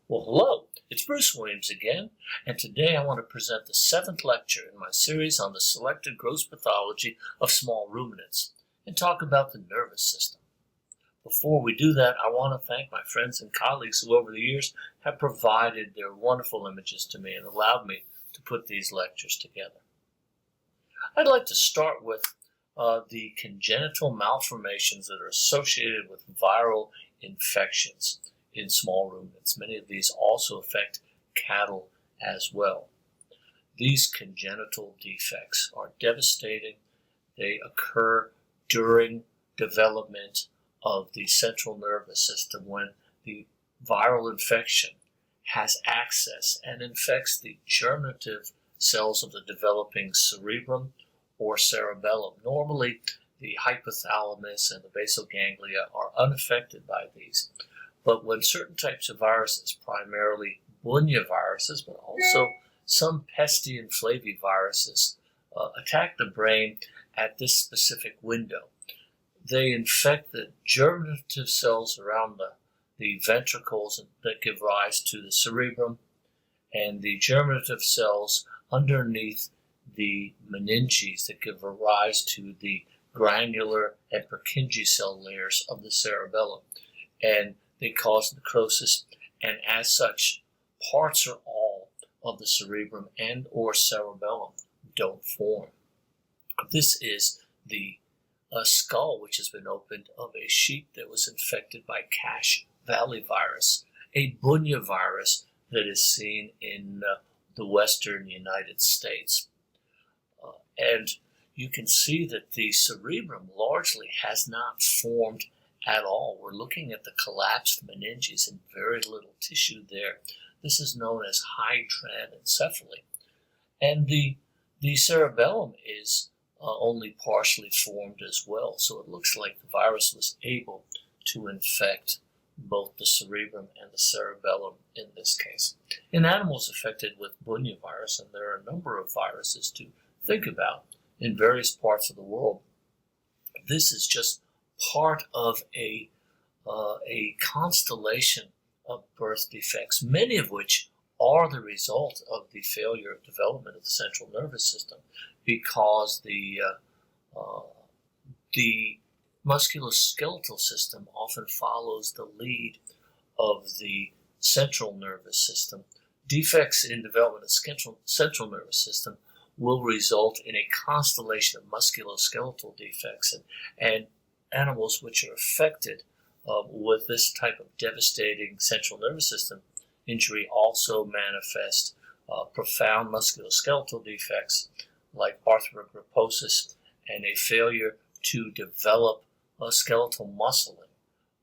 Well, hello, it's Bruce Williams again, and today I want to present the 7th lecture in my series on the selected gross pathology of small ruminants and talk about the nervous system. Before we do that, I want to thank my friends and colleagues who over the years have provided their wonderful images to me and allowed me to put these lectures together. I'd like to start with the congenital malformations that are associated with viral infections in small ruminants. Many of these also affect cattle as well. These congenital defects are devastating. They occur during development of the central nervous system when the viral infection has access and infects the germinative cells of the developing cerebrum or cerebellum. Normally, the hypothalamus and the basal ganglia are unaffected by these. But when certain types of viruses, primarily bunyaviruses, but also some pesty and flaviviruses, attack the brain at this specific window, they infect the germinative cells around the ventricles that give rise to the cerebrum, and the germinative cells underneath the meninges that give rise to the granular and Purkinje cell layers of the cerebellum. And they cause necrosis, and as such, parts or all of the cerebrum and or cerebellum don't form. This is the skull which has been opened of a sheep that was infected by Cache Valley virus, a bunyavirus that is seen in the western United States. And you can see that the cerebrum largely has not formed at all. We're looking at the collapsed meninges and very little tissue there. This is known as hydranencephaly. And the cerebellum is only partially formed as well. So it looks like the virus was able to infect both the cerebrum and the cerebellum in this case. In animals affected with bunyavirus, and there are a number of viruses to think about in various parts of the world, this is just part of a constellation of birth defects, many of which are the result of the failure of development of the central nervous system, because the musculoskeletal system often follows the lead of the central nervous system. Defects in development of central nervous system will result in a constellation of musculoskeletal defects, and animals which are affected with this type of devastating central nervous system injury also manifest profound musculoskeletal defects like arthrogryposis and a failure to develop skeletal muscling,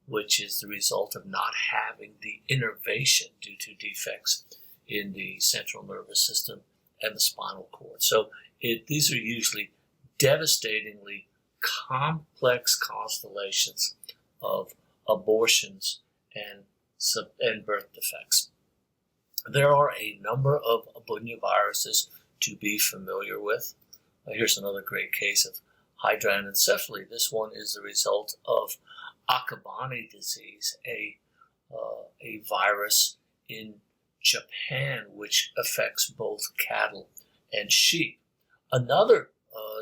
which is the result of not having the innervation due to defects in the central nervous system and the spinal cord. So these are usually devastatingly complex constellations of abortions and birth defects. There are a number of bunyaviruses to be familiar with. Here's another great case of hydranencephaly. This one is the result of Akabane disease, a virus in Japan which affects both cattle and sheep. Another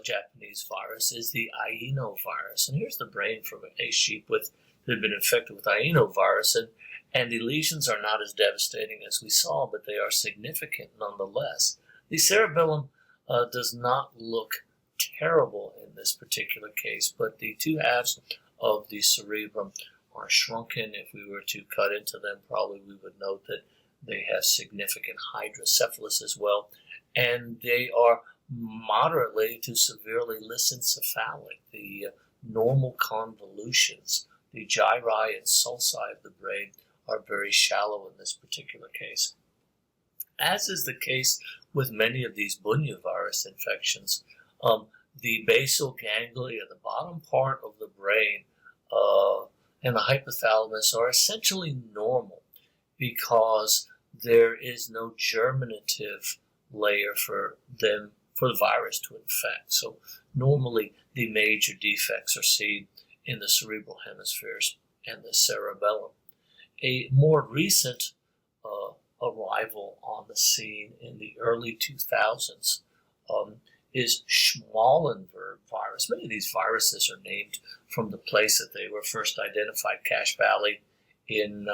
Japanese virus is the Aino-virus. And here's the brain from a sheep that had been infected with Aino-virus, and the lesions are not as devastating as we saw, but they are significant nonetheless. The cerebellum does not look terrible in this particular case, but the two halves of the cerebrum are shrunken. If we were to cut into them, probably we would note that they have significant hydrocephalus as well, and they are moderately to severely lissencephalic. The normal convolutions, the gyri and sulci of the brain, are very shallow in this particular case. As is the case with many of these bunyavirus infections, the basal ganglia, the bottom part of the brain, and the hypothalamus are essentially normal because there is no germinative layer for the virus to infect. So normally the major defects are seen in the cerebral hemispheres and the cerebellum. A more recent arrival on the scene in the early 2000s is Schmallenberg virus. Many of these viruses are named from the place that they were first identified, Cache Valley in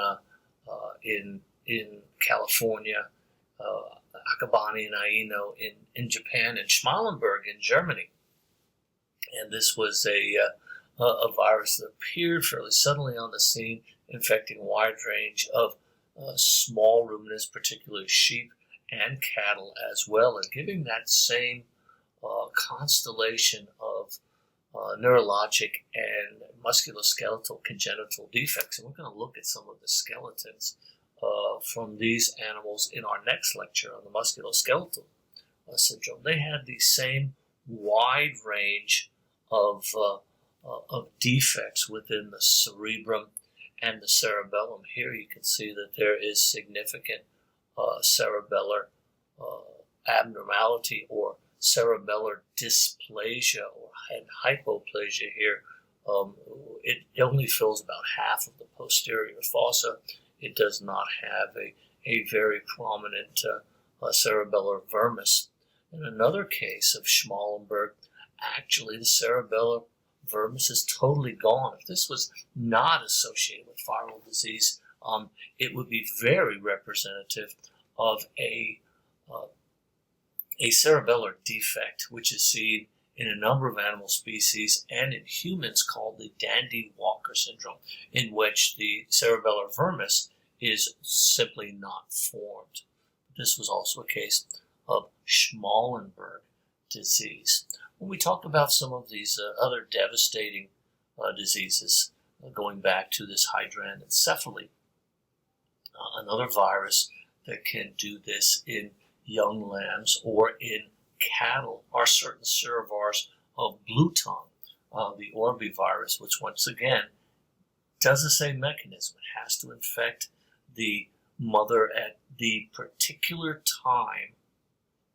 California, Akabani and Aino in Japan, and Schmallenberg in Germany. And this was a virus that appeared fairly suddenly on the scene, infecting a wide range of small ruminants, particularly sheep and cattle as well, and giving that same constellation of neurologic and musculoskeletal congenital defects. And we're going to look at some of the skeletons from these animals in our next lecture on the musculoskeletal syndrome. They had the same wide range of defects within the cerebrum and the cerebellum. Here you can see that there is significant cerebellar abnormality or cerebellar dysplasia and hypoplasia here. It only fills about half of the posterior fossa. It does not have a very prominent cerebellar vermis. In another case of Schmallenberg, actually the cerebellar vermis is totally gone. If this was not associated with viral disease, it would be very representative of a cerebellar defect, which is seen in a number of animal species and in humans, called the Dandy-Walker syndrome, in which the cerebellar vermis is simply not formed. This was also a case of Schmallenberg disease. When we talk about some of these other devastating diseases, going back to this hydranencephaly, another virus that can do this in young lambs or in cattle are certain serovars of blue tongue, the orbivirus, which once again does the same mechanism. It has to infect the mother at the particular time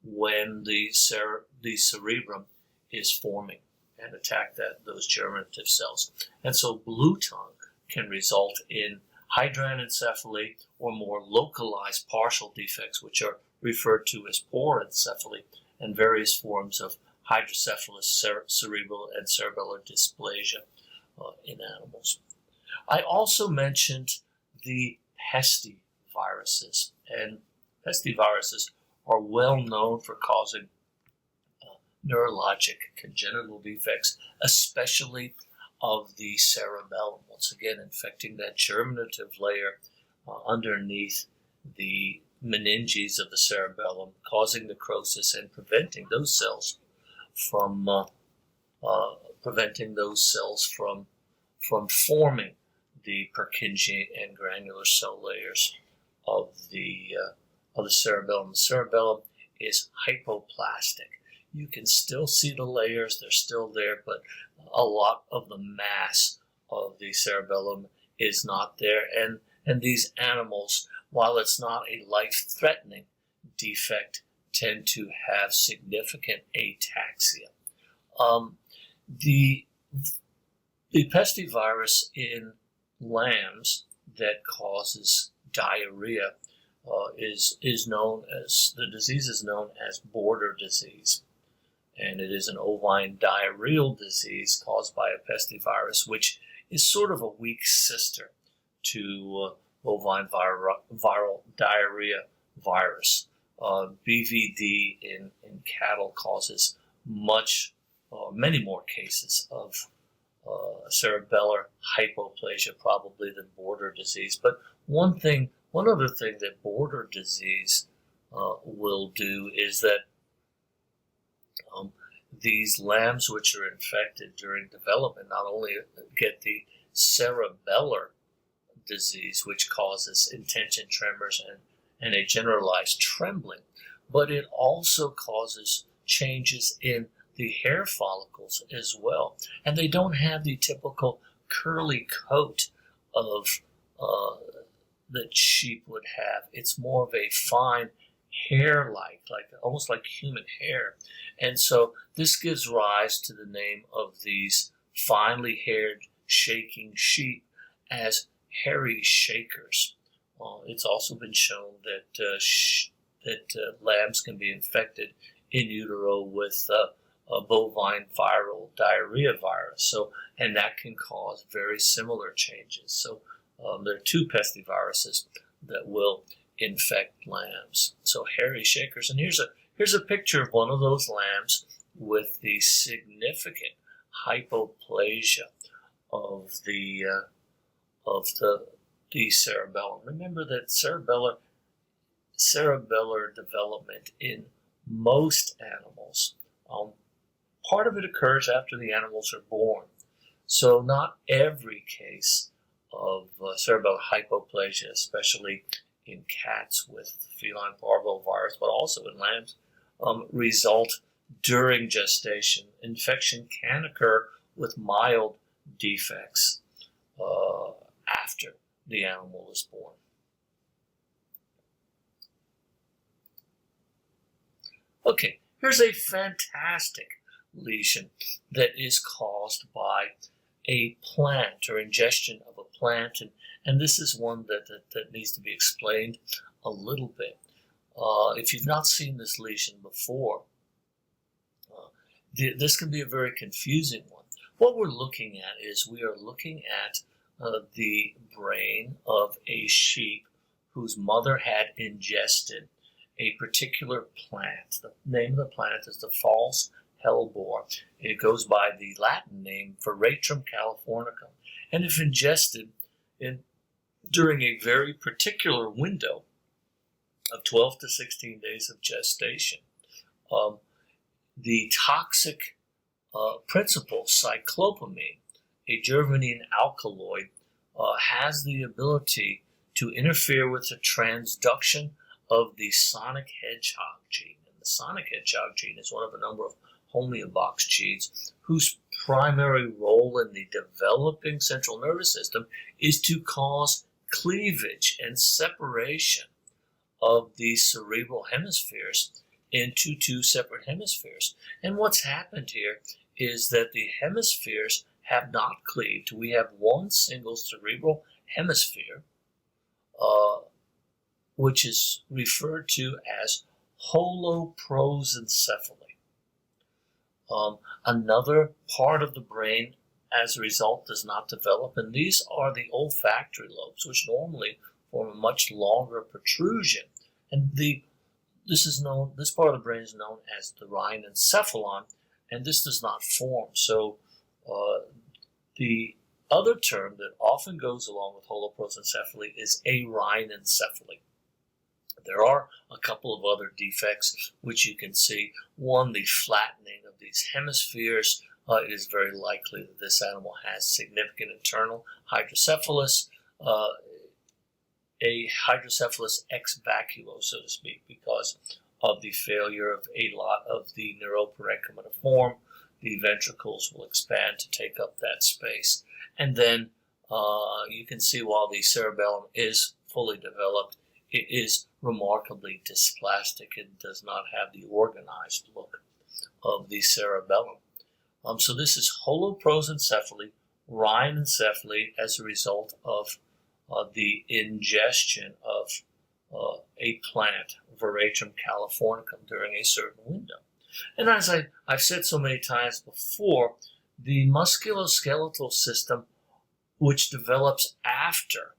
when the cerebrum is forming and attack those germinative cells. And so blue tongue can result in hydranencephaly or more localized partial defects, which are referred to as porencephaly, and various forms of hydrocephalus, cerebral, and cerebellar dysplasia in animals. I also mentioned the pestiviruses, and pestiviruses are well known for causing neurologic congenital defects, especially of the cerebellum, once again infecting that germinative layer underneath the meninges of the cerebellum, causing necrosis and preventing those cells from forming the Purkinje and granular cell layers of the cerebellum. The cerebellum is hypoplastic. You can still see the layers; they're still there, but a lot of the mass of the cerebellum is not there. And these animals, while it's not a life-threatening defect, tend to have significant ataxia. The pestivirus in lambs that causes diarrhea is known as, the disease is known as border disease. And it is an ovine diarrheal disease caused by a pestivirus, which is sort of a weak sister to bovine viral diarrhea virus. BVD in cattle causes many more cases of cerebellar hypoplasia probably than border disease. But one other thing that border disease will do is that these lambs which are infected during development not only get the cerebellar disease, which causes intention tremors and a generalized trembling, but it also causes changes in the hair follicles as well. And they don't have the typical curly coat of that sheep would have. It's more of a fine hair-like, almost like human hair. And so this gives rise to the name of these finely haired shaking sheep as hairy shakers. It's also been shown that lambs can be infected in utero with a bovine viral diarrhea virus. So, and that can cause very similar changes. So, there are two pestiviruses that will infect lambs. So, hairy shakers. And here's a picture of one of those lambs with the significant hypoplasia of the cerebellum. Remember that cerebellar development in most animals, part of it occurs after the animals are born. So not every case of cerebellar hypoplasia, especially in cats with feline parvovirus, but also in lambs, result during gestation. Infection can occur with mild defects after the animal is born. Okay, here's a fantastic lesion that is caused by a plant or ingestion of a plant, and this is one that needs to be explained a little bit. If you've not seen this lesion before, this can be a very confusing one. What we're looking at is we are looking at the brain of a sheep whose mother had ingested a particular plant. The name of the plant is the false hellebore. It goes by the Latin name Veratrum californicum. And if ingested during a very particular window of 12 to 16 days of gestation, the toxic principle, cyclopamine, a gervanine alkaloid, has the ability to interfere with the transduction of the sonic hedgehog gene. And the sonic hedgehog gene is one of a number of homeobox genes whose primary role in the developing central nervous system is to cause cleavage and separation of the cerebral hemispheres into two separate hemispheres. And what's happened here is that the hemispheres have not cleaved. We have one single cerebral hemisphere, which is referred to as holoprosencephaly. Another part of the brain, as a result, does not develop, and these are the olfactory lobes, which normally form a much longer protrusion. And this part of the brain is known as the rhinencephalon, and this does not form. So the other term that often goes along with holoprosencephaly is arhinencephaly. There are a couple of other defects which you can see. One, the flattening of these hemispheres. It is very likely that this animal has significant internal hydrocephalus, a hydrocephalus ex vacuo, so to speak, because of the failure of a lot of the neuroparenchyma to form. The ventricles will expand to take up that space. And then you can see while the cerebellum is fully developed, it is remarkably dysplastic. It does not have the organized look of the cerebellum. So this is holoprosencephaly, rhinencephaly, as a result of the ingestion of a plant, Veratrum californicum, during a certain window. And as I've said so many times before, the musculoskeletal system, which develops after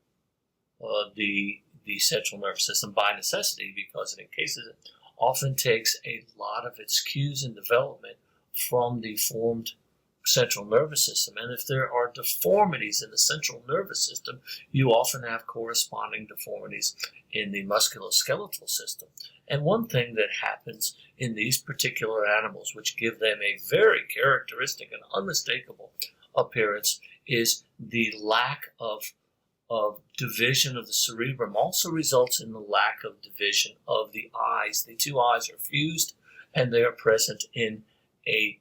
the central nervous system by necessity, because it encases it, often takes a lot of its cues and development from the formed central nervous system. And if there are deformities in the central nervous system, you often have corresponding deformities in the musculoskeletal system. And one thing that happens in these particular animals, which give them a very characteristic and unmistakable appearance, is the lack of division of the cerebrum also results in the lack of division of the eyes. The two eyes are fused and they are present in a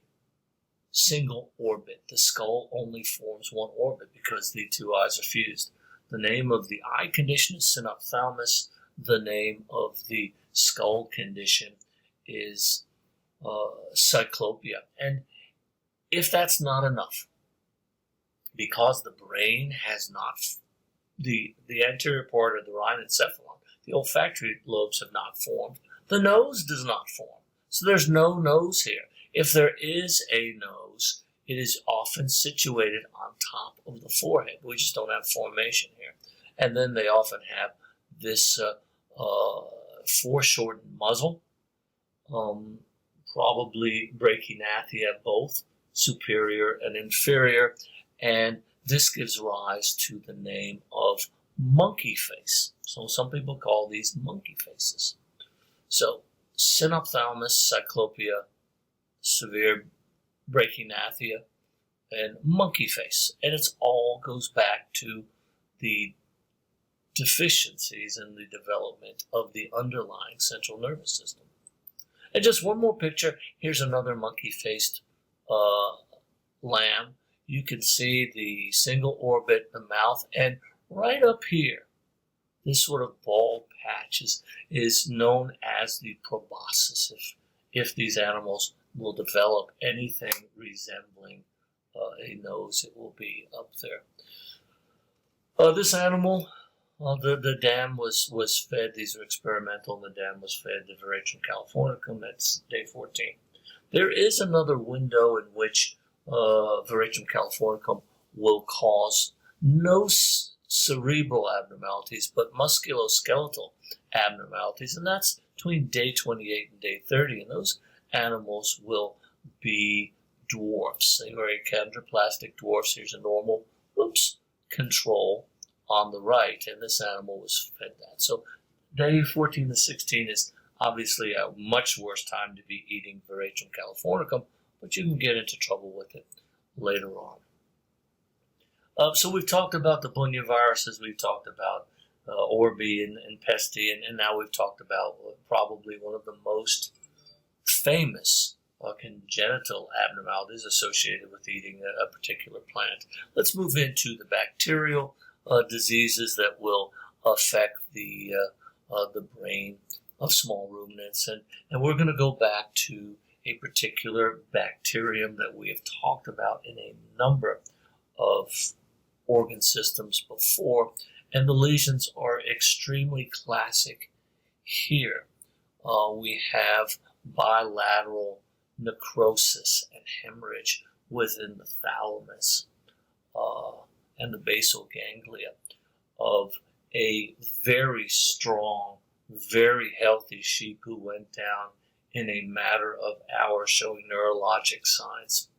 single orbit. The skull only forms one orbit because the two eyes are fused. The name of the eye condition is synophthalmos. The name of the skull condition is cyclopia. And if that's not enough, because the brain has not the anterior part of the rhinencephalon, the olfactory lobes have not formed. The nose does not form. So there's no nose here. If there is a nose, it is often situated on top of the forehead. We just don't have formation here. And then they often have this foreshortened muzzle, probably brachynathia, both superior and inferior, and this gives rise to the name of monkey face. So some people call these monkey faces. So synophthalmos, cyclopia, severe brachynathia, and monkey face. And it all goes back to the deficiencies in the development of the underlying central nervous system. And just one more picture. Here's another monkey-faced lamb. You can see the single orbit, the mouth, and right up here, this sort of bald patch is known as the proboscis. If these animals will develop anything resembling a nose, it will be up there. This animal, the dam was fed, these are experimental, and the dam was fed the Veratrum californicum. That's day 14. There is another window in which Veratrum californicum will cause no cerebral abnormalities, but musculoskeletal abnormalities, and that's between day 28 and day 30, and those animals will be dwarfs. They are achondroplastic dwarfs. Here's a normal, control on the right, and this animal was fed that. So day 14 to 16 is obviously a much worse time to be eating Veratrum californicum, but you can get into trouble with it later on. So we've talked about the Bunya viruses, we've talked about Orbi and Pesti, and now we've talked about probably one of the most famous congenital abnormalities associated with eating a particular plant. Let's move into the bacterial diseases that will affect the brain of small ruminants, and we're going to go back to a particular bacterium that we have talked about in a number of organ systems before, and the lesions are extremely classic here. We have bilateral necrosis and hemorrhage within the thalamus and the basal ganglia of a very strong, very healthy sheep who went down in a matter of hours showing neurologic signs.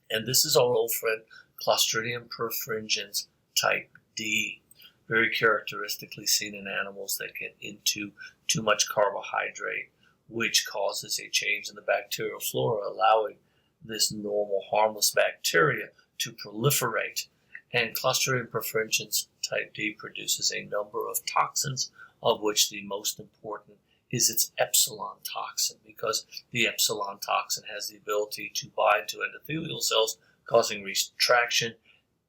And this is our old friend Clostridium perfringens type D, very characteristically seen in animals that get into too much carbohydrate, which causes a change in the bacterial flora, allowing this normal harmless bacteria to proliferate. And Clostridium perfringens type D produces a number of toxins, of which the most important is its epsilon toxin, because the epsilon toxin has the ability to bind to endothelial cells, causing retraction,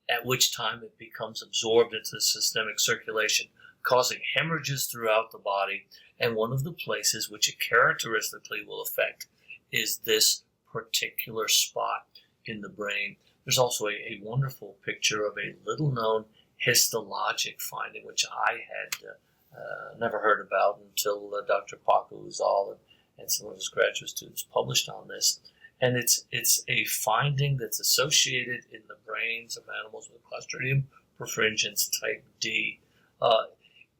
at which time it becomes absorbed into the systemic circulation, causing hemorrhages throughout the body. And one of the places which it characteristically will affect is this particular spot in the brain. There's also a wonderful picture of a little-known histologic finding, which I had never heard about until Dr. Paco Uzal and some of his graduate students published on this. And it's a finding that's associated in the brains of animals with Clostridium perfringens type D.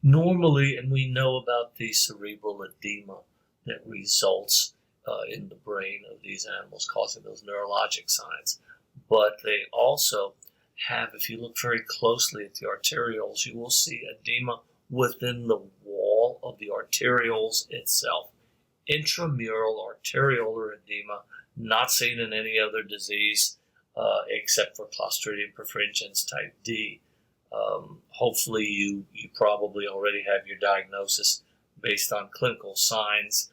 Normally, and we know about the cerebral edema that results in the brain of these animals, causing those neurologic signs. But they also have, if you look very closely at the arterioles, you will see edema within the wall of the arterioles itself. Intramural arteriolar edema, not seen in any other disease except for Clostridium perfringens type D. Hopefully you probably already have your diagnosis based on clinical signs,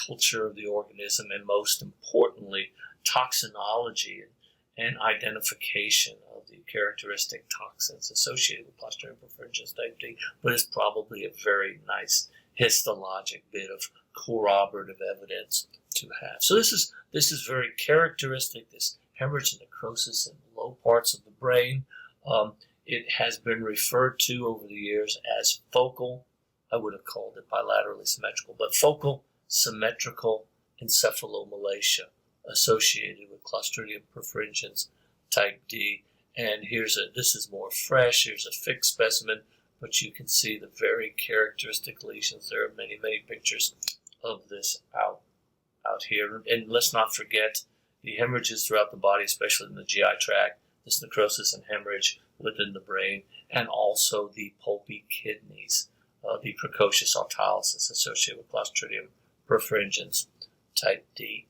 culture of the organism, and most importantly, toxinology and identification of the characteristic toxins associated with Clostridium perfringens type D. But it's probably a very nice histologic bit of corroborative evidence to have. So this is very characteristic, this hemorrhage and necrosis in the low parts of the brain. It has been referred to over the years as focal, I would have called it bilaterally symmetrical, but focal symmetrical encephalomalacia associated with Clostridium perfringens type D. And this is more fresh. Here's a fixed specimen, but you can see the very characteristic lesions. There are many, many pictures of this out here. And let's not forget the hemorrhages throughout the body, especially in the GI tract, this necrosis and hemorrhage within the brain, and also the pulpy kidneys, the precocious autolysis associated with Clostridium perfringens type D.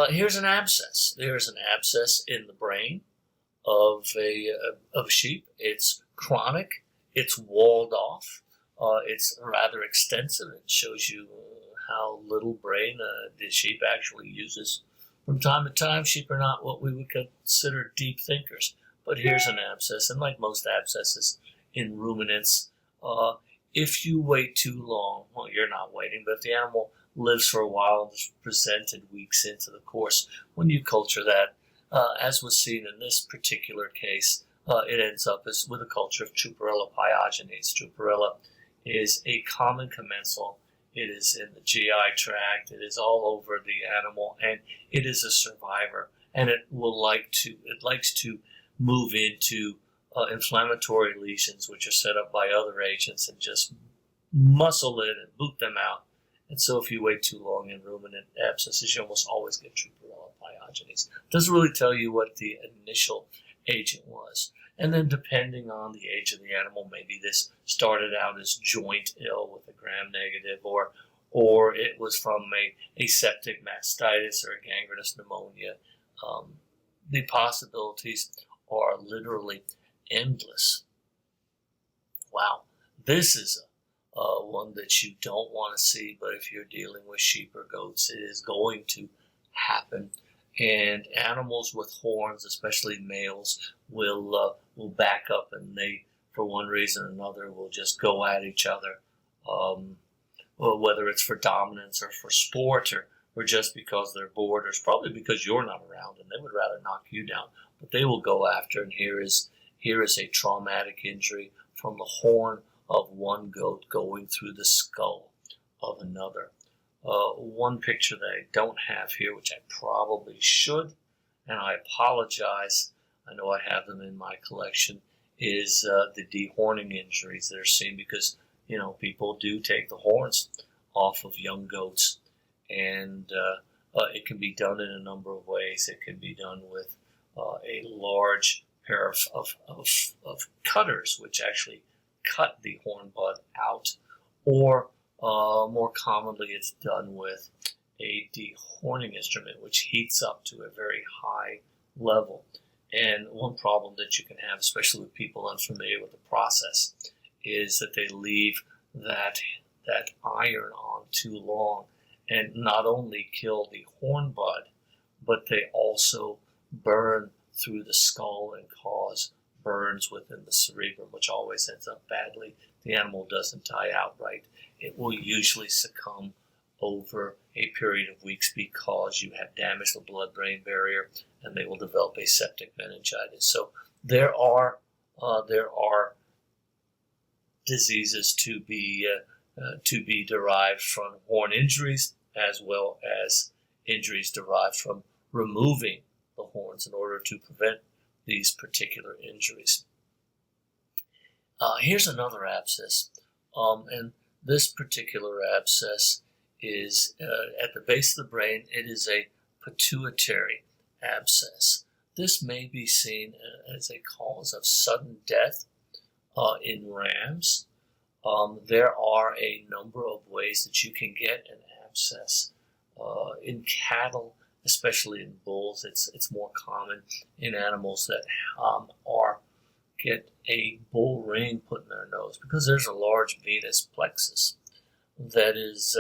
Here's an abscess. There's an abscess in the brain of a sheep. It's chronic. It's walled off. It's rather extensive. It shows you how little brain the sheep actually uses. From time to time, sheep are not what we would consider deep thinkers. But here's an abscess, and like most abscesses in ruminants, if you wait too long, well, you're not waiting, but if the animal lives for a while and is presented weeks into the course, when you culture that, as was seen in this particular case, it ends up with a culture of Truparella pyogenes. Truparella is a common commensal. It is in the GI tract. It is all over the animal, and it is a survivor. And it likes to move into inflammatory lesions, which are set up by other agents, and just muscle it and boot them out. And so if you wait too long in ruminant abscesses, you almost always get Truparella pyogenes. Doesn't really tell you what the initial agent was. And then depending on the age of the animal, maybe this started out as joint ill with a gram-negative, or it was from a septic mastitis or a gangrenous pneumonia. The possibilities are literally endless. Wow, this is one that you don't want to see, but if you're dealing with sheep or goats, it is going to happen. And animals with horns, especially males, will back up, and they, for one reason or another, will just go at each other. Whether it's for dominance or for sport, or just because they're bored, or it's probably because you're not around and they would rather knock you down. But they will go after, and here is a traumatic injury from the horn of one goat going through the skull of another. One picture that I don't have here, which I probably should, and I apologize, I know I have them in my collection, is the dehorning injuries that are seen because, people do take the horns off of young goats, and it can be done in a number of ways. It can be done with a large pair of cutters, which actually cut the horn bud out, or more commonly it's done with a dehorning instrument, which heats up to a very high level. And one problem that you can have, especially with people unfamiliar with the process, is that they leave that iron on too long and not only kill the horn bud, but they also burn through the skull and cause burns within the cerebrum, which always ends up badly. The animal doesn't die outright. It will usually succumb over a period of weeks because you have damaged the blood-brain barrier, and they will develop a septic meningitis. So there are diseases to be derived from horn injuries, as well as injuries derived from removing the horns in order to prevent these particular injuries. Here's another abscess, and this particular abscess is at the base of the brain. It is a pituitary abscess. This may be seen as a cause of sudden death in rams. There are a number of ways that you can get an abscess. In cattle, especially in bulls, it's more common. In animals that get a bull ring put in their nose, because there's a large venous plexus that is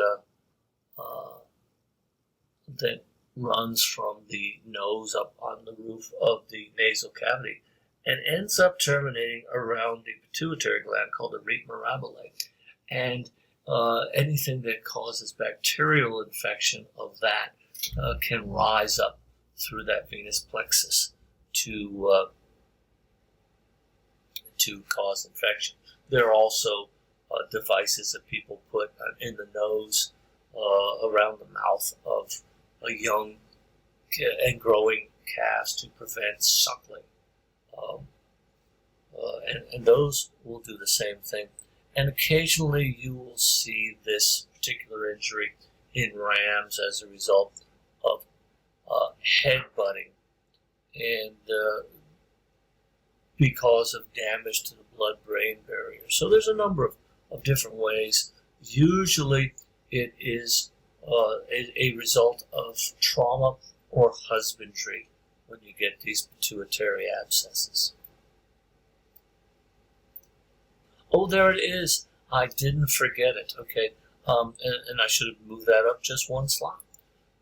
that runs from the nose up on the roof of the nasal cavity and ends up terminating around the pituitary gland called the rete mirabile. And anything that causes bacterial infection of that can rise up through that venous plexus to cause infection. There are also devices that people put in the nose, around the mouth of a young and growing calves to prevent suckling. And those will do the same thing. And occasionally you will see this particular injury in rams as a result of headbutting and because of damage to the blood-brain barrier. So there's a number of different ways. Usually it is a result of trauma or husbandry when you get these pituitary abscesses. Oh, there it is. I didn't forget it. Okay, and I should have moved that up just one slide.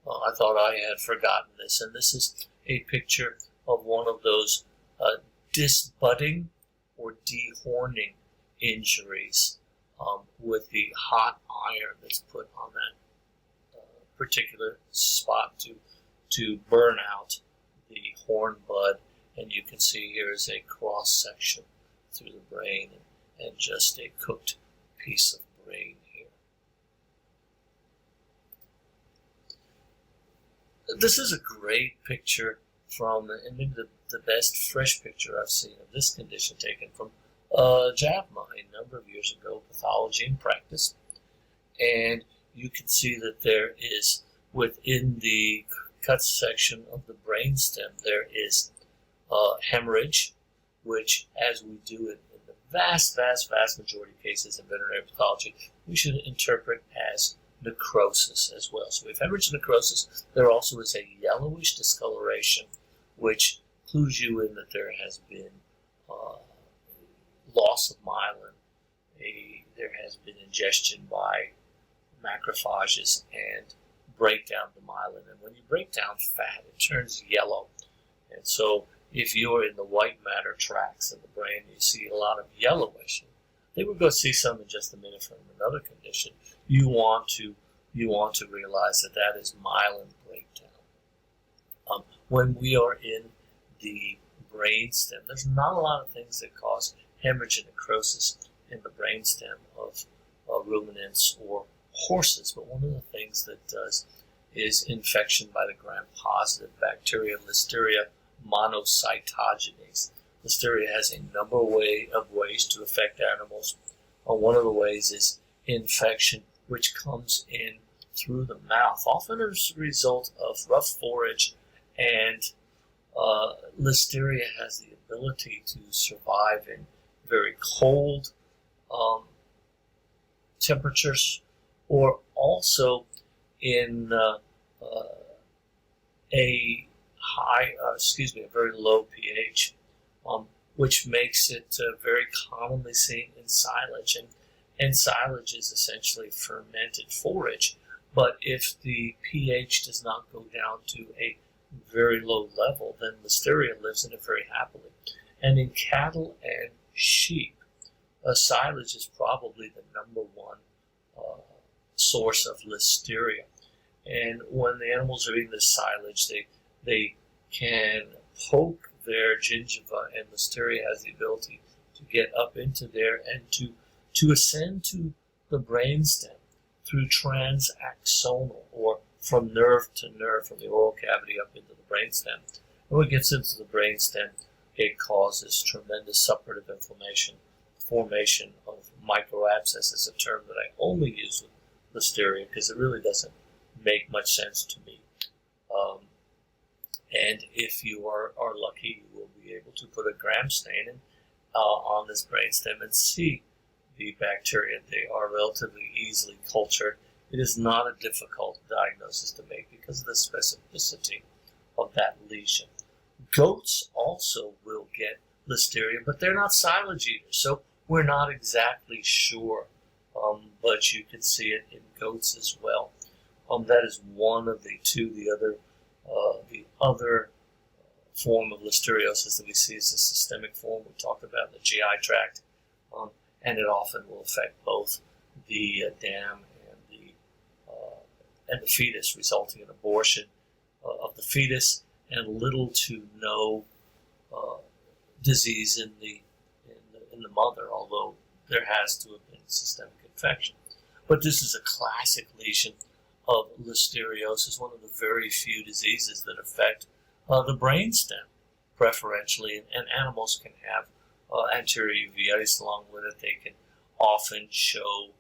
I thought I had forgotten this, and this is a picture of one of those disbudding or dehorning injuries with the hot iron that's put on that particular spot to burn out the horn bud. And you can see here is a cross section through the brain and just a cooked piece of brain here. This is a great picture from, and maybe the best fresh picture I've seen of this condition taken from JAVMA a number of years ago, Pathology in Practice. And you can see that there is, within the cut section of the brainstem, there is hemorrhage, which, as we do in the vast majority of cases in veterinary pathology, we should interpret as necrosis as well. So we have hemorrhage and necrosis. There also is a yellowish discoloration, which clues you in that there has been loss of myelin. There has been ingestion by macrophages and breakdown of the myelin. And when you break down fat, it turns yellow. And so if you're in the white matter tracts in the brain, you see a lot of yellowish. I think we're going to see some in just a minute from another condition. You want to realize that that is myelin breakdown. When we are in the brainstem, there's not a lot of things that cause hemorrhage and necrosis in the brainstem of ruminants or horses, but one of the things that does is infection by the gram-positive bacteria, Listeria monocytogenes. Listeria has a number of ways to affect animals. One of the ways is infection, which comes in through the mouth, often as a result of rough forage, and Listeria has the ability to survive in very cold temperatures, or also in a very low pH, which makes it very commonly seen in silage. And silage is essentially fermented forage. But if the pH does not go down to a very low level, then Listeria lives in it very happily. And in cattle and sheep, silage is probably the number one source of Listeria. And when the animals are eating this silage, they can poke their gingiva, and Listeria has the ability to get up into there and to ascend to the brainstem through transaxonal, or from nerve to nerve, from the oral cavity up into the brainstem. And when it gets into the brainstem, it causes tremendous suppurative inflammation, formation of microabscesses, a term that I only use with Listeria because it really doesn't make much sense to me. And if you are lucky, you will be able to put a gram stain on this brainstem and see the bacteria. They are relatively easily cultured. It is not a difficult diagnosis to make because of the specificity of that lesion. Goats also will get Listeria, but they're not silage eaters, so we're not exactly sure. But you can see it in goats as well. That is one of the two. The other form of listeriosis that we see is the systemic form we talked about in the GI tract, and it often will affect both the dam and the fetus, resulting in abortion of the fetus and little to no disease in the mother, although there has to have been systemic infection. But this is a classic lesion of Listeriosis, one of the very few diseases that affect the brainstem preferentially, and animals can have anterior uveitis along with it. They can often show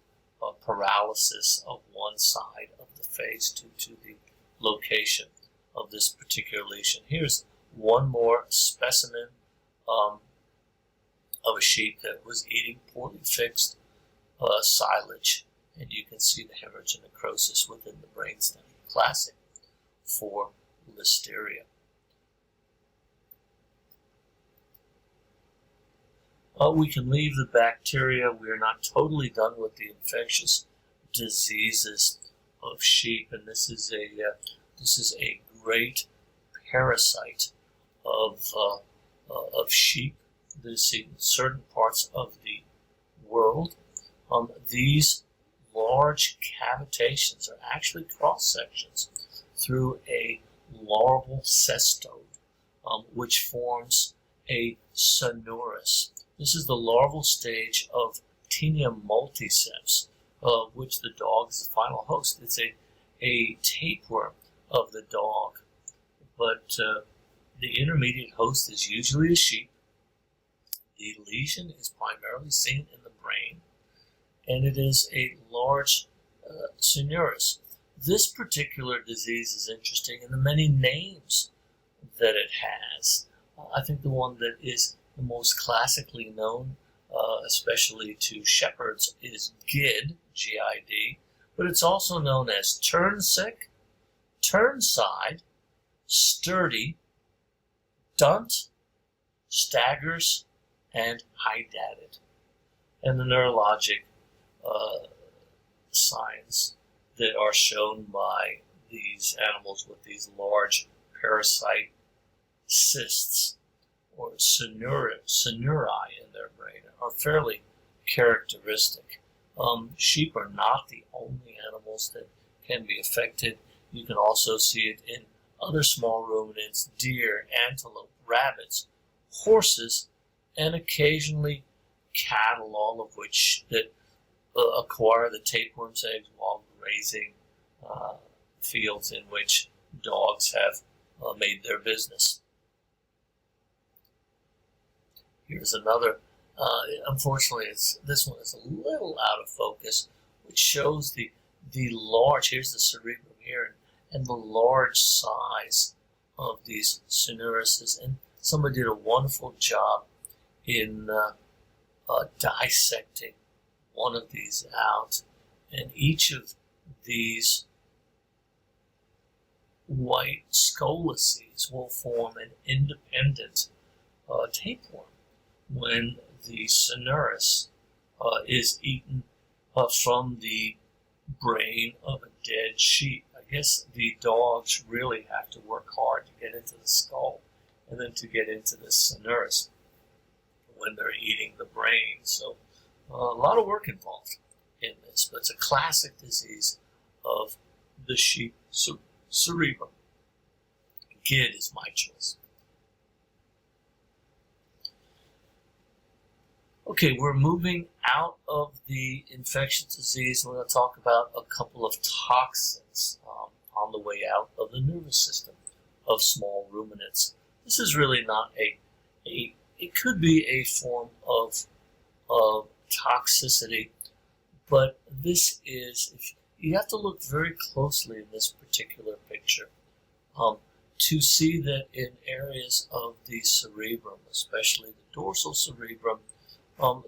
paralysis of one side of the face due to the location of this particular lesion. Here's one more specimen of a sheep that was eating poorly fixed silage, and you can see the hemorrhage and necrosis within the brainstem, classic for Listeria. We can leave the bacteria. We are not totally done with the infectious diseases of sheep, and this is a great parasite of sheep that is seen in certain parts of the world. These large cavitations are actually cross sections through a larval cestode, which forms a sonorus. This is the larval stage of Taenia multiceps, of which the dog is the final host. It's a tapeworm of the dog, but the intermediate host is usually a sheep. The lesion is primarily seen in the brain, and it is a large sonorus. This particular disease is interesting in the many names that it has. I think the one that is the most classically known, especially to shepherds, is GID, G-I-D, but it's also known as turnsick, turnside, sturdy, dunt, staggers, and hydatid. And the neurologic signs that are shown by these animals with these large parasite cysts or sonuri in their brain are fairly characteristic. Sheep are not the only animals that can be affected. You can also see it in other small ruminants, deer, antelope, rabbits, horses, and occasionally cattle, all of which that acquire the tapeworm's eggs while grazing fields in which dogs have made their business. Here's another. Unfortunately, this one is a little out of focus, which shows the large. Here's the cerebrum here, and the large size of these sonoruses. And somebody did a wonderful job in dissecting one of these out, and each of these white scolices will form an independent tapeworm when the sonorus is eaten from the brain of a dead sheep. I guess the dogs really have to work hard to get into the skull and then to get into the sonorus when they're eating the brain. So a lot of work involved in this, but it's a classic disease of the sheep cerebrum. GID is my choice. Okay, we're moving out of the infectious disease. We're going to talk about a couple of toxins on the way out of the nervous system of small ruminants. This is really not it could be a form of toxicity, but this is, you have to look very closely in this particular picture to see that in areas of the cerebrum, especially the dorsal cerebrum,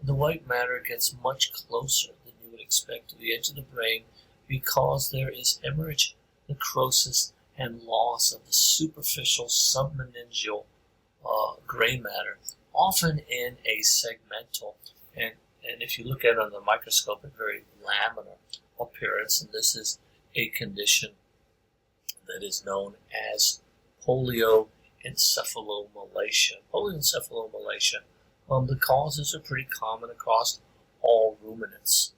the white matter gets much closer than you would expect to the edge of the brain because there is hemorrhage, necrosis, and loss of the superficial submeningeal gray matter, often in a segmental, and if you look at it under the microscope, a very laminar appearance, and this is a condition that is known as Polioencephalomalacia. Polioencephalomalacia. The causes are pretty common across all ruminants.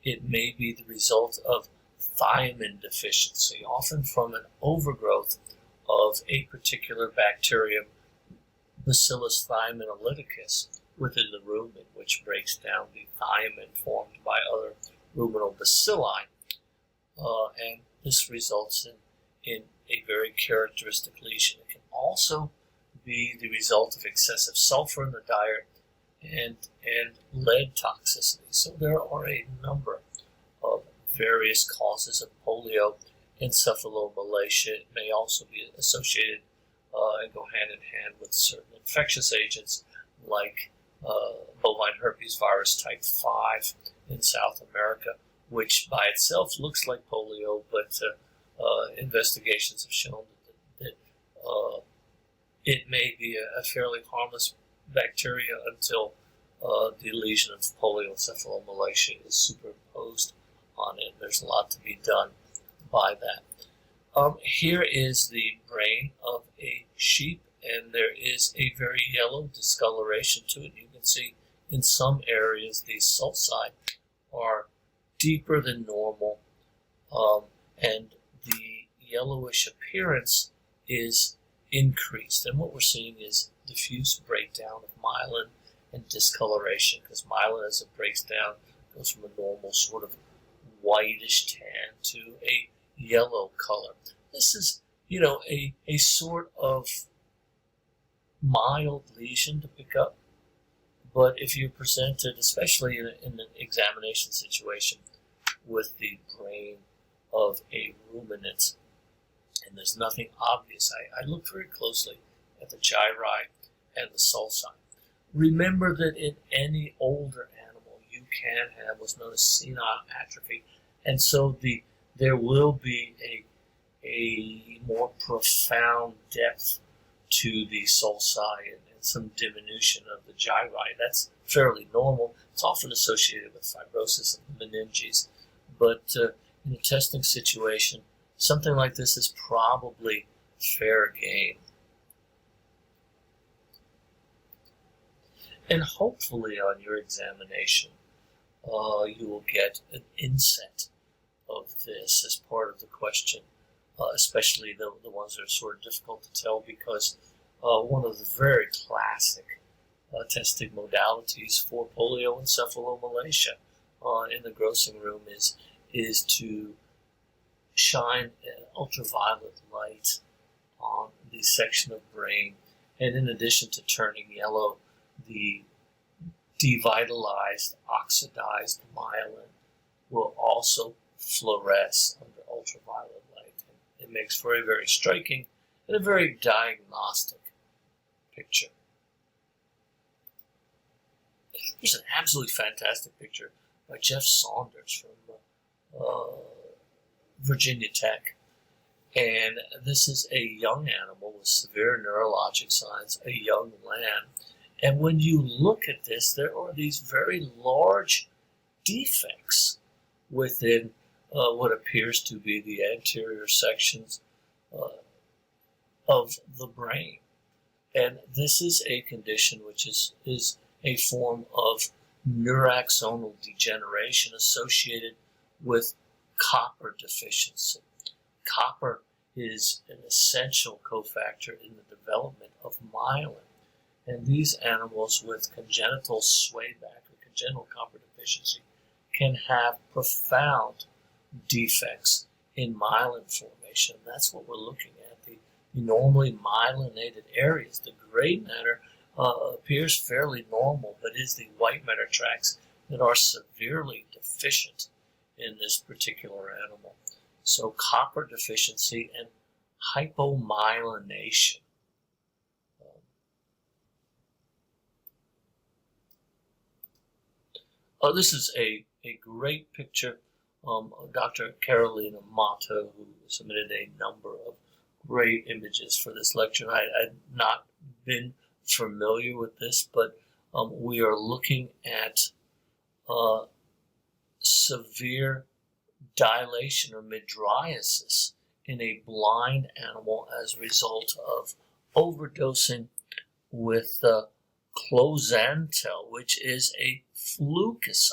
It may be the result of thiamine deficiency, often from an overgrowth of a particular bacterium Bacillus thiaminolyticus within the rumen, which breaks down the thiamine formed by other ruminal bacilli, and this results in a very characteristic lesion. It can also be the result of excessive sulfur in the diet and lead toxicity. So there are a number of various causes of Polioencephalomalacia. It may also be associated and go hand in hand with certain infectious agents like bovine herpes virus type 5 in South America, which by itself looks like polio, but investigations have shown that it may be a fairly harmless bacteria until the lesion of Polioencephalomalacia is superimposed on it. There's a lot to be done by that. Here is the brain of a sheep, and there is a very yellow discoloration to it. You can see in some areas the sulci are deeper than normal, and the yellowish appearance is increased. And what we're seeing is diffuse breakdown of myelin and discoloration, because myelin, as it breaks down, goes from a normal sort of whitish tan to a yellow color. This is, a sort of mild lesion to pick up, but if you're presented, especially in an examination situation, with the brain of a ruminant, and there's nothing obvious, I look very closely at the gyri and the sulci. Remember that in any older animal, you can have what's known as senile atrophy, and so there will be a more profound depth to the sulci and some diminution of the gyri. That's fairly normal. It's often associated with fibrosis of the meninges, but in a testing situation, something like this is probably fair game. And hopefully on your examination, you will get an inset of this as part of the question, especially the ones that are sort of difficult to tell, because one of the very classic testing modalities for Polioencephalomalacia in the grossing room is to shine an ultraviolet light on the section of brain, and in addition to turning yellow, the devitalized, oxidized myelin will also fluoresce under ultraviolet light. It makes for a very striking and a very diagnostic picture. Here's an absolutely fantastic picture by Jeff Saunders from Virginia Tech. And this is a young animal with severe neurologic signs, a young lamb. And when you look at this, there are these very large defects within what appears to be the anterior sections of the brain. And this is a condition which is a form of neuraxonal degeneration associated with copper deficiency. Copper is an essential cofactor in the development of myelin. And these animals with congenital swayback or congenital copper deficiency can have profound defects in myelin formation. That's what we're looking at, the normally myelinated areas. The gray matter appears fairly normal, but is the white matter tracts that are severely deficient in this particular animal. So copper deficiency and hypomyelination. This is a great picture. Dr. Carolina Mato, who submitted a number of great images for this lecture. I'd not been familiar with this, but we are looking at severe dilation or mydriasis in a blind animal as a result of overdosing with Congenital, which is a flukicide.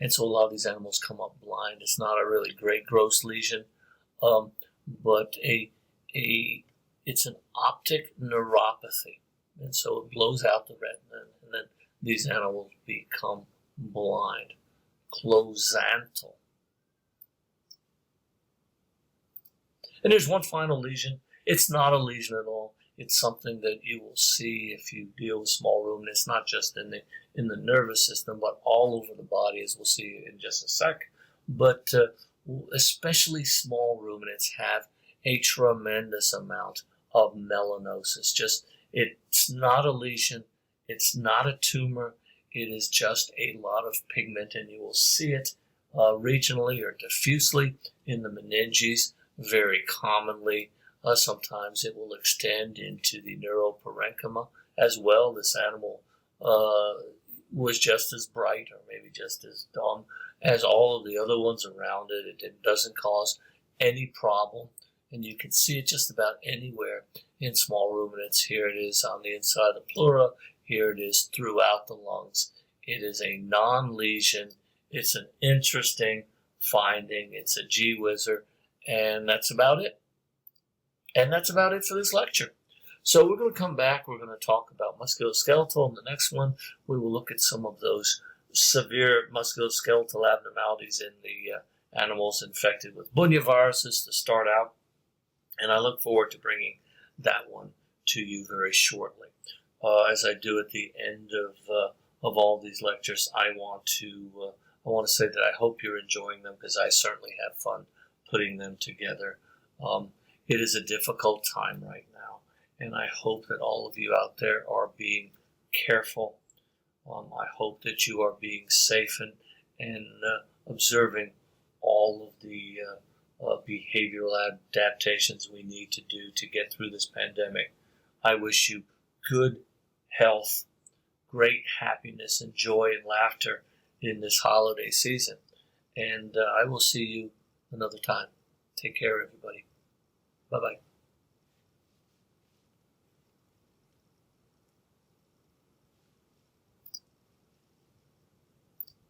And so a lot of these animals come up blind. It's not a really great gross lesion, but a It's an optic neuropathy. And so it blows out the retina, and then these animals become blind. Congenital. And there's one final lesion. It's not a lesion at all. It's something that you will see if you deal with small ruminants, not just in the nervous system, but all over the body, as we'll see in just a sec. But especially small ruminants have a tremendous amount of melanosis. It's not a lesion. It's not a tumor. It is just a lot of pigment, and you will see it regionally or diffusely in the meninges very commonly. Sometimes it will extend into the neuroparenchyma as well. This animal was just as bright or maybe just as dumb as all of the other ones around it. It doesn't cause any problem, and you can see it just about anywhere in small ruminants. Here it is on the inside of the pleura. Here it is throughout the lungs. It is a non-lesion. It's an interesting finding. It's a gee-whizzer, and that's about it. And that's about it for this lecture. So we're going to come back. We're going to talk about musculoskeletal. In the next one, we will look at some of those severe musculoskeletal abnormalities in the animals infected with Bunya viruses to start out. And I look forward to bringing that one to you very shortly. As I do at the end of all these lectures, I want to say that I hope you're enjoying them, because I certainly have fun putting them together. It is a difficult time right now, and I hope that all of you out there are being careful. I hope that you are being safe and observing all of the behavioral adaptations we need to do to get through this pandemic. I wish you good health, great happiness, and joy and laughter in this holiday season. And I will see you another time. Take care, everybody. Bye-bye.